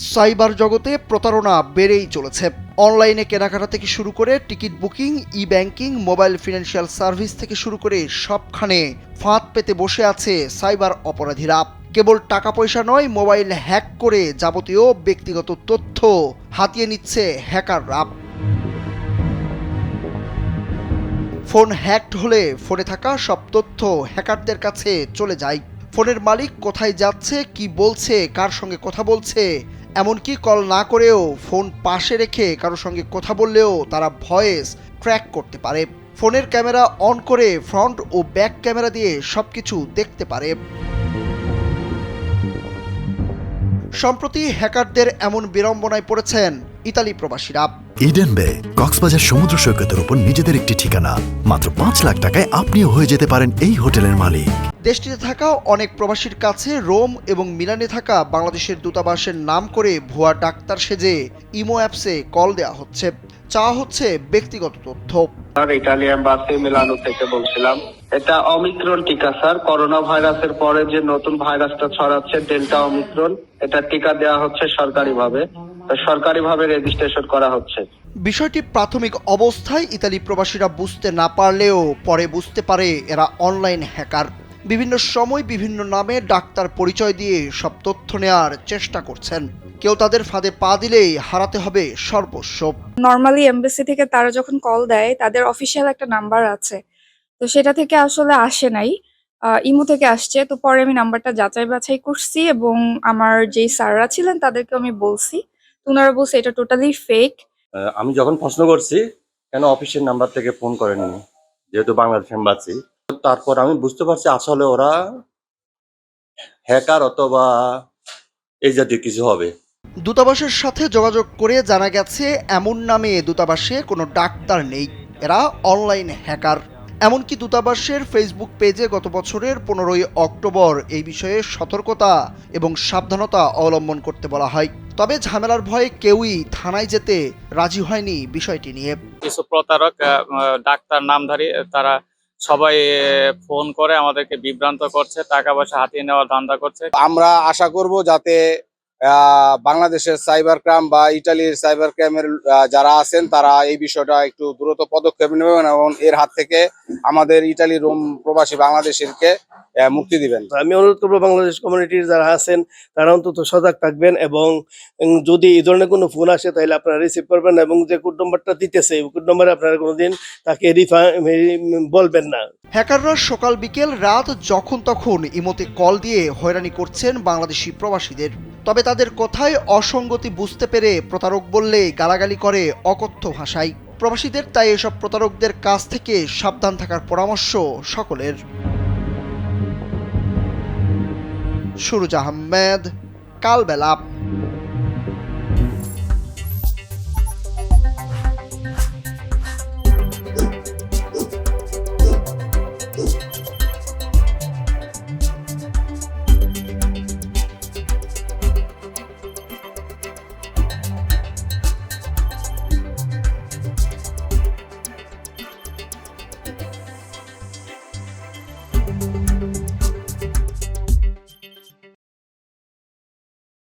Cyber জগতে প্রতারণা বেড়েই চলেছে। অনলাইনে কেনাকাটা থেকে শুরু করে টিকিট বুকিং, ই ব্যাংকিং, মোবাইল ফিনান্সিয়াল সার্ভিস থেকে শুরু করে সবখানে ফাঁদ পেতে বসে আছে সাইবার অপরাধীরা। কেবল টাকা পয়সা নয়, মোবাইল হ্যাক করে যাবতীয় ব্যক্তিগত তথ্য হাতিয়ে নিচ্ছে হ্যাকাররা। ফোন হ্যাকড হলে ফোনে থাকা সব তথ্য হ্যাকারদের কাছে চলে যায়। ফোনের মালিক কোথায় যাচ্ছে, কি বলছে, কার সঙ্গে কথা বলছে, এমনকি কল না করেও ফোন পাশে রেখে কারোর সঙ্গে কথা বললেও তারা ভয়েস ট্র্যাক করতে পারে। ফোনের ক্যামেরা অন করে ফ্রন্ট ও ব্যাক ক্যামেরা দিয়ে সবকিছু দেখতে পারে। সম্প্রতি হ্যাকারদের এমন বিড়ম্বনায় পড়েছেন ইতালি প্রবাসীরা। ইডেন বে কক্সবাজার সমুদ্র সৈকতের উপর নিজেদের একটি ঠিকানা। মাত্র ৫ লাখ টাকায় আপনিও হয়ে যেতে পারেন এই হোটেলের মালিক। দেশটিতে থাকা অনেক প্রবাসীর কাছে রোম এবং মিলানে থাকা বাংলাদেশের দূতাবাসের নাম করে ভুয়া ডাক্তার সেজে ইমো অ্যাপসে কল দেওয়া হচ্ছে। চাওয়া হচ্ছে ব্যক্তিগত তথ্য। ইটালি এম্বাসি মিলানো থেকে বলছিলাম। এটা অমিক্রন টিকা স্যার, করোনা ভাইরাসের পরে যে নতুন ভাইরাসটা ছড়াচ্ছে ডেল্টা অমিক্রন, এটা টিকা দেওয়া হচ্ছে সরকারিভাবে রেজিস্ট্রেশন করা হচ্ছে। বিষয়টি প্রাথমিক অবস্থায় ইতালি প্রবাসীরা বুঝতে না পারলেও পরে বুঝতে পারে এরা অনলাইন হ্যাকার। বিভিন্ন সময় বিভিন্ন নামে ডাক্তার পরিচয় দিয়ে সব তথ্য নেয়ার চেষ্টা করছেন। কেউ তাদের ফাঁদে পা দিলেই হারাতে হবে সর্বস্ব। নর্মালি এমবাসি থেকে তারা যখন কল দেয় তাদের অফিসিয়াল একটা নাম্বার আছে, তো সেটা থেকে আসলে আসে নাই, ইমো থেকে আসছে। তো পরে আমি নাম্বারটা যাচাই বাছাই করছি এবং আমার যেই স্যাররা ছিলেন তাদেরকে আমি বলছি, তো ওনারা বলছে এটা টোটালি ফেক। আমি যখন প্রশ্ন করছি কেন অফিসের নাম্বার থেকে ফোন করেনি, যেহেতু বাংলাদেশ এম্বাসি, তারপর আমি বুঝতে পারছি আসলে ওরা হ্যাকার অথবা এই জাতীয় কিছু হবে। দূতাবাসের সাথে যোগাযোগ করে জানা গেছে এমন নামে দূতাবাসে কোনো ডাক্তার নেই, এরা অনলাইন হ্যাকার। এমনকি দূতাবাসের ফেসবুক পেজে গত বছরের 15ই অক্টোবর এই বিষয়ে সতর্কতা এবং সাবধানতা অবলম্বন করতে বলা হয়। তবে ঝামেলার ভয়ে কেউই থানায় যেতে রাজি হয়নি বিষয়টি নিয়ে। কিছু প্রতারক ডাক্তার নামধারী তারা সবাই ফোন করে আমাদেরকে বিভ্রান্ত করছে, টাকা পয়সা হাতিয়ে নেওয়ার ধান্দা করছে। আমরা আশা করব যাতে বাংলাদেশের সাইবার ক্রাইম বা ইটালির সাইবার ক্রাইমের যারা আছেন তারা এই বিষয়টা একটু দ্রুত পদক্ষেপ নেবেন এবং এর হাত থেকে আমাদের ইটালি রোম প্রবাসী বাংলাদেশিরকে মুক্তি দিবেন। আমি অনুরোধ করবো বাংলাদেশ কমিউনিটির যারা আছেন তারা অন্তত সজাগ থাকবেন এবং যদি এই ধরনের কোনো ফোন আসে তাহলে আপনারা রিসিভ করবেন এবং যে কোড নম্বরটা দিতেছে এই কোড নম্বরে আপনারা কোনোদিন তাকে বলবেন না। হ্যাকাররা সকাল বিকেল রাত যখন তখন ইমোতে কল দিয়ে হয়রানি করছেন বাংলাদেশি প্রবাসীদের। তবে তাদের কথায় অসঙ্গতি বুঝতে পেরে প্রতারক বললে গালাগালি করে অকথ্য ভাষায়। প্রবাসীদের তাই এসব প্রতারকদের কাছ থেকে সাবধান থাকার পরামর্শ সকলের। সুরুজ আহমেদ, কালবেলা।